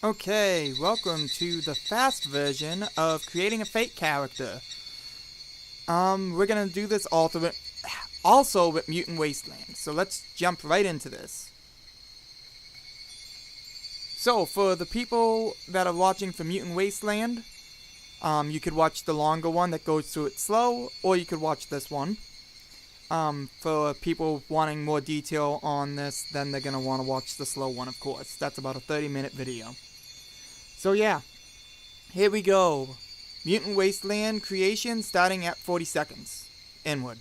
Okay, welcome to the fast version of creating a fake character. We're gonna do this also with Mutant Wasteland, so let's jump right into this. So, for the people that are watching for Mutant Wasteland, you could watch the longer one that goes through it slow, or you could watch this one. For people wanting more detail on this, then they're gonna want to watch the slow one, of course. That's about a 30-minute video. So yeah, here we go. Mutant Wasteland creation starting at 40 seconds. Inward.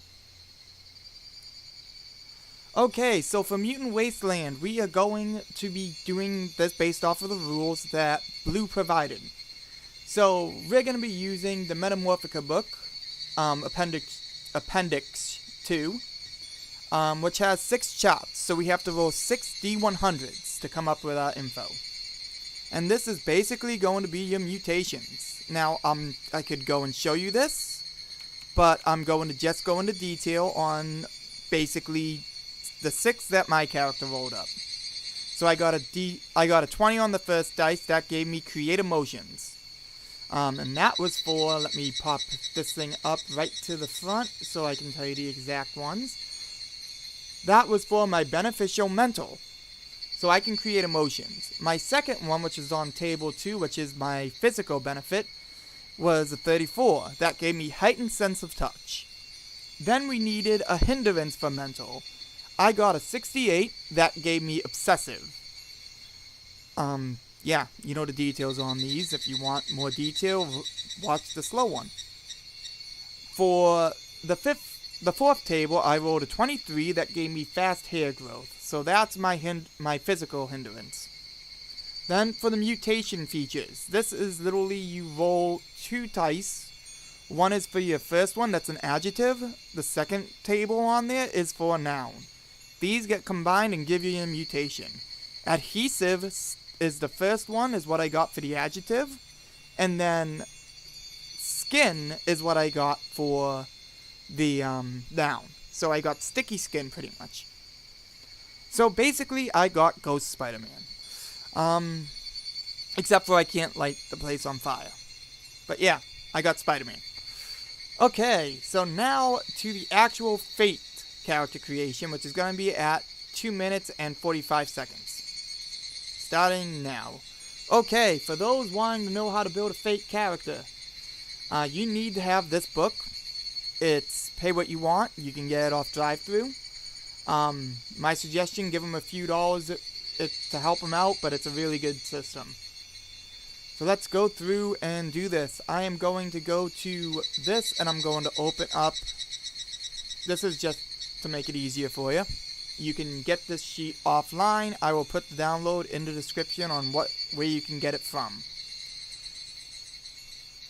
Okay, so for Mutant Wasteland, we are going to be doing this based off of the rules that Blue provided. So, we're going to be using the Metamorphica book, Appendix 2, which has 6 charts, so we have to roll 6 D100s to come up with our info. And this is basically going to be your mutations. Now, I could go and show you this, but I'm going to just go into detail on basically the 6 that my character rolled up. So I got a 20 on the first dice. That gave me create emotions. And that was for, let me pop this thing up right to the front so I can tell you the exact ones. That was for my beneficial mental. So I can create emotions. My second one, which is on table 2, which is my physical benefit, was a 34. That gave me heightened sense of touch. Then we needed a hindrance for mental. I got a 68. That gave me obsessive. Yeah, you know the details on these. If you want more detail, watch the slow one. For the fourth table, I rolled a 23. That gave me fast hair growth. So that's my physical hindrance. Then for the mutation features, this is literally you roll 2 dice. One is for your first one, that's an adjective. The second table on there is for a noun. These get combined and give you a mutation. Adhesive is the first one, is what I got for the adjective. And then skin is what I got for the noun. So I got sticky skin pretty much. So basically I got Ghost Spider-Man. Except for I can't light the place on fire. But yeah, I got Spider-Man. Okay, so now to the actual Fate character creation, which is going to be at 2 minutes and 45 seconds. Starting now. Okay, for those wanting to know how to build a Fate character, you need to have this book. It's pay what you want. You can get it off drive-thru. My suggestion, give them a few dollars to help them out, but it's a really good system. So let's go through and do this. I am going to go to this, and I'm going to open up. This is just to make it easier for you. You can get this sheet offline. I will put the download in the description on where you can get it from.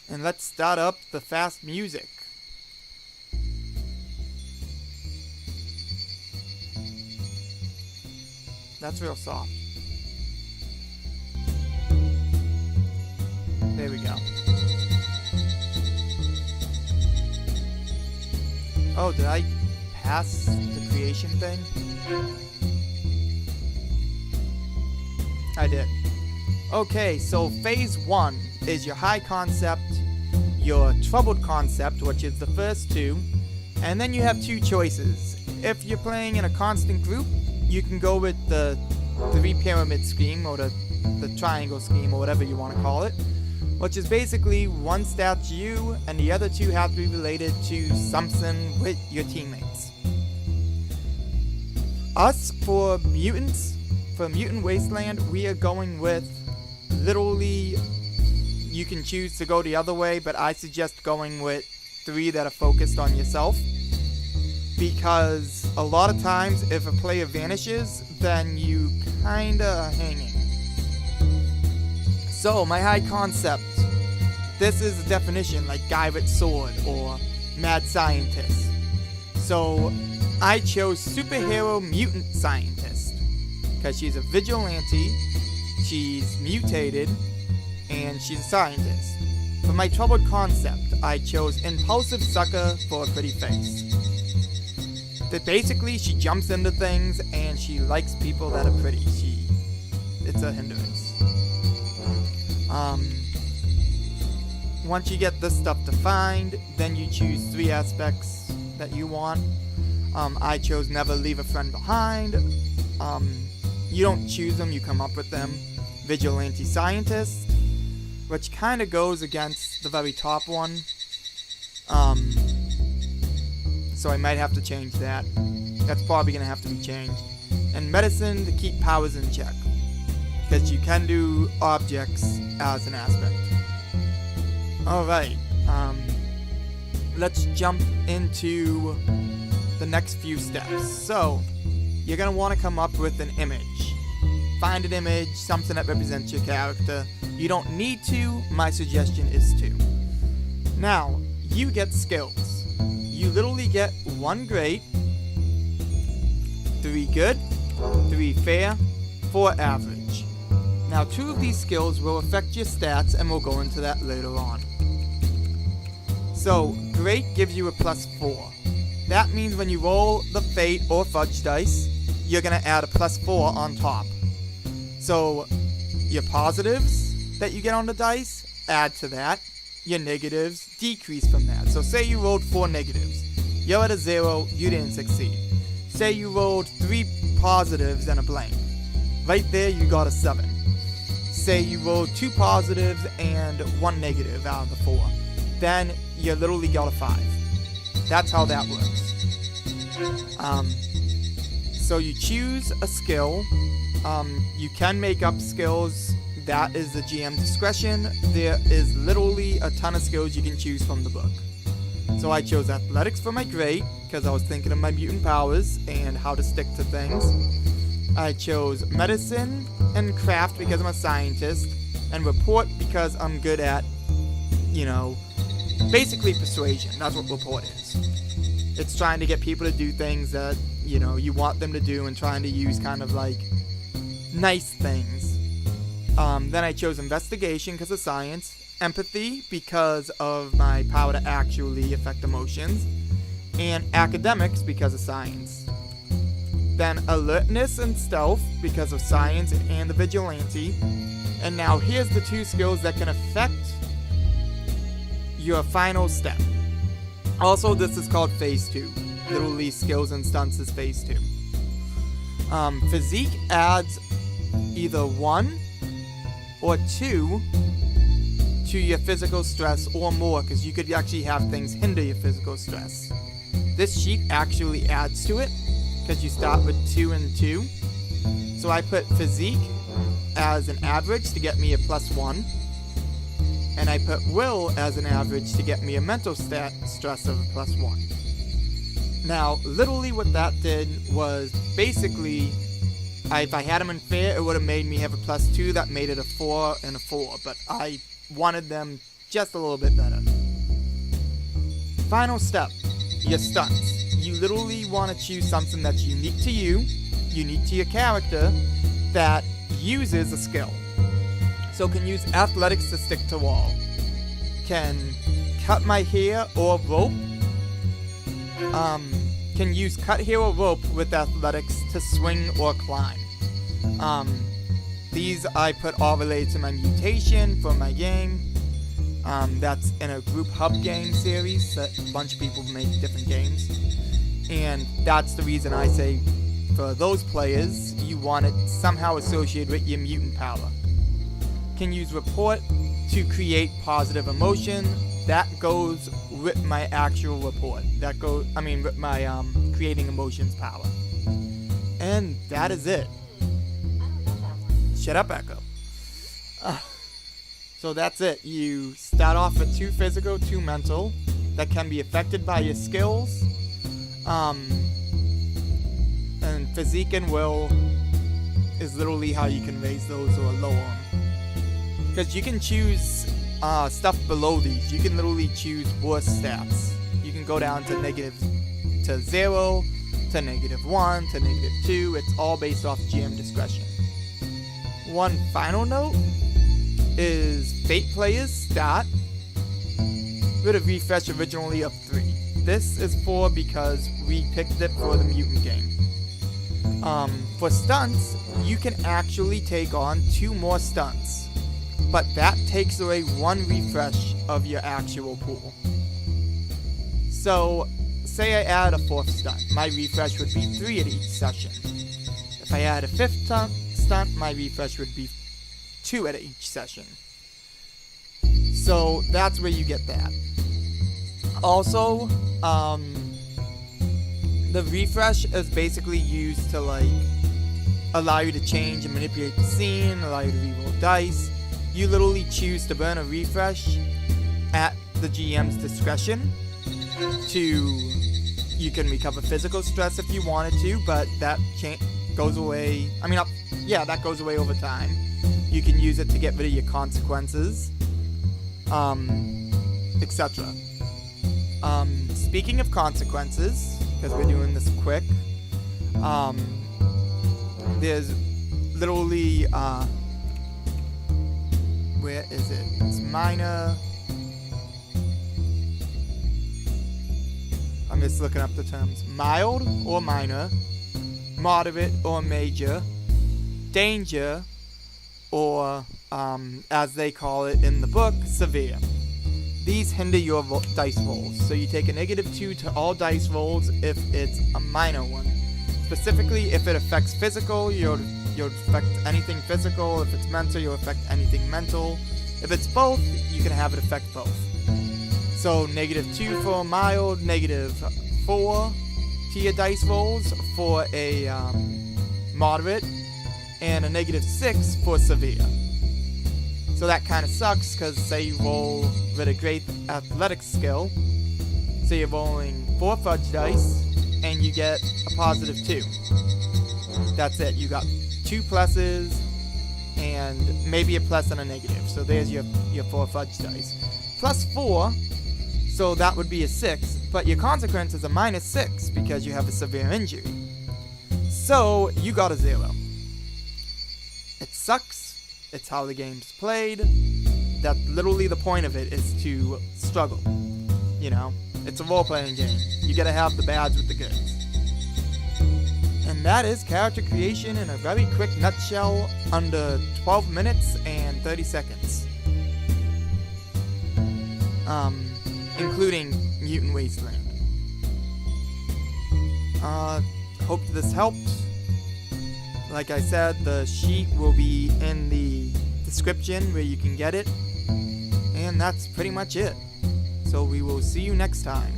And let's start up the fast music. That's real soft. There we go. Oh, did I pass the creation thing? I did. Okay, so phase 1 is your high concept, your troubled concept, which is the first 2, and then you have 2 choices. If you're playing in a constant group, you can go with the 3-pyramid scheme, or the triangle scheme, or whatever you want to call it, which is basically one stat's you, and the other 2 have to be related to something with your teammates. Us, for Mutant Wasteland, we are going with, literally, you can choose to go the other way, but I suggest going with 3 that are focused on yourself. Because a lot of times, if a player vanishes, then you kinda are hanging. So, my high concept. This is a definition, like guy with sword, or mad scientist. So, I chose superhero mutant scientist. Because she's a vigilante, she's mutated, and she's a scientist. For my troubled concept, I chose impulsive sucker for a pretty face. That basically she jumps into things and she likes people that are pretty. It's a hindrance. Once you get this stuff defined, then you choose 3 aspects that you want. I chose never leave a friend behind. You don't choose them, you come up with them. Vigilante scientist, which kind of goes against the very top one. So I might have to change that. That's probably going to have to be changed. And medicine to keep powers in check, because you can do objects as an aspect. Alright, let's jump into the next few steps. So, you're going to want to come up with an image. Find an image, something that represents your character. You don't need to, my suggestion is to. Now, you get skills. You literally get 1 great, 3 good, 3 fair, 4 average. Now, 2 of these skills will affect your stats, and we'll go into that later on. So, great gives you a +4. That means when you roll the fate or fudge dice, you're going to add a +4 on top. So, your positives that you get on the dice, add to that. Your negatives decrease from that. So, say you rolled 4 negatives. You're at a 0, you didn't succeed. Say you rolled 3 positives and a blank. Right there, you got a 7. Say you rolled 2 positives and 1 negative out of the 4. Then you literally got a 5. That's how that works. So you choose a skill. You can make up skills. That is the GM discretion. There is literally a ton of skills you can choose from the book. So I chose athletics for my great, because I was thinking of my mutant powers and how to stick to things. I chose medicine and craft because I'm a scientist, and report because I'm good at, basically persuasion. That's what report is. It's trying to get people to do things that, you want them to do, and trying to use kind of like nice things. Then I chose investigation because of science, empathy because of my power to actually affect emotions, and academics because of science. Then alertness and stealth because of science and the vigilante. And now here's the 2 skills that can affect your final step. Also, this is called phase 2. Literally, skills and stunts is phase 2. Physique adds either 1 or 2 to your physical stress, or more, because you could actually have things hinder your physical stress. This sheet actually adds to it, because you start with 2 and 2. So I put physique as an average to get me a +1. And I put will as an average to get me a mental stress of a +1. Now, literally what that did was basically, if I had them in fair, it would have made me have a +2 that made it a 4 and a 4. But I wanted them just a little bit better. Final step, your stunts. You literally want to choose something that's unique to you, unique to your character, that uses a skill. So can use athletics to stick to wall. Can cut my hair or rope. Can use cut hair or rope with athletics to swing or climb. These I put all related to my mutation for my game. That's in a group hub game series that a bunch of people make different games. And that's the reason I say for those players, you want it somehow associated with your mutant power. Can use report to create positive emotion. That goes with my actual report. With my creating emotions power. And that is it. Shut up, Echo. So that's it. You start off with 2 physical, 2 mental that can be affected by your skills. And physique and will is literally how you can raise those or lower them. Because you can choose stuff below these. You can literally choose worse stats. You can go down to -0, to -1, to -2. It's all based off GM discretion. One final note is Fate players start with a refresh originally of 3. This is 4 because we picked it for the mutant game. For stunts, you can actually take on 2 more stunts but that takes away 1 refresh of your actual pool. So, say I add a 4th stunt, my refresh would be 3 at each session. If I add a 5th stunt, my refresh would be 2 at each session. So that's where you get that. Also, the refresh is basically used to like allow you to change and manipulate the scene, allow you to reroll dice. You literally choose to burn a refresh at the GM's discretion. You can recover physical stress if you wanted to, but that goes away. That goes away over time. You can use it to get rid of your consequences, etc. Speaking of consequences, because we're doing this quick, there's literally, where is it? It's minor. I'm just looking up the terms. Mild or minor, moderate or major, danger, or, as they call it in the book, severe. These hinder your dice rolls, so you take a -2 to all dice rolls if it's a minor one. Specifically, if it affects physical, you'll affect anything physical. If it's mental, you'll affect anything mental. If it's both, you can have it affect both. So -2 for mild, -4 to your dice rolls for a moderate, and a -6 for severe. So that kind of sucks, because say you roll with a great athletics skill, so you're rolling 4 fudge dice, and you get a +2. That's it, you got 2 pluses, and maybe a plus and a negative, so there's your 4 fudge dice. +4, so that would be a 6, but your consequence is a -6, because you have a severe injury. So, you got a 0. It sucks. It's how the game's played. That's literally the point of it, is to struggle. You know, it's a role-playing game. You gotta have the bads with the goods. And that is character creation in a very quick nutshell, under 12 minutes and 30 seconds. Including Mutant Wasteland. Hope this helped. Like I said, the sheet will be in the description where you can get it. And that's pretty much it. So we will see you next time.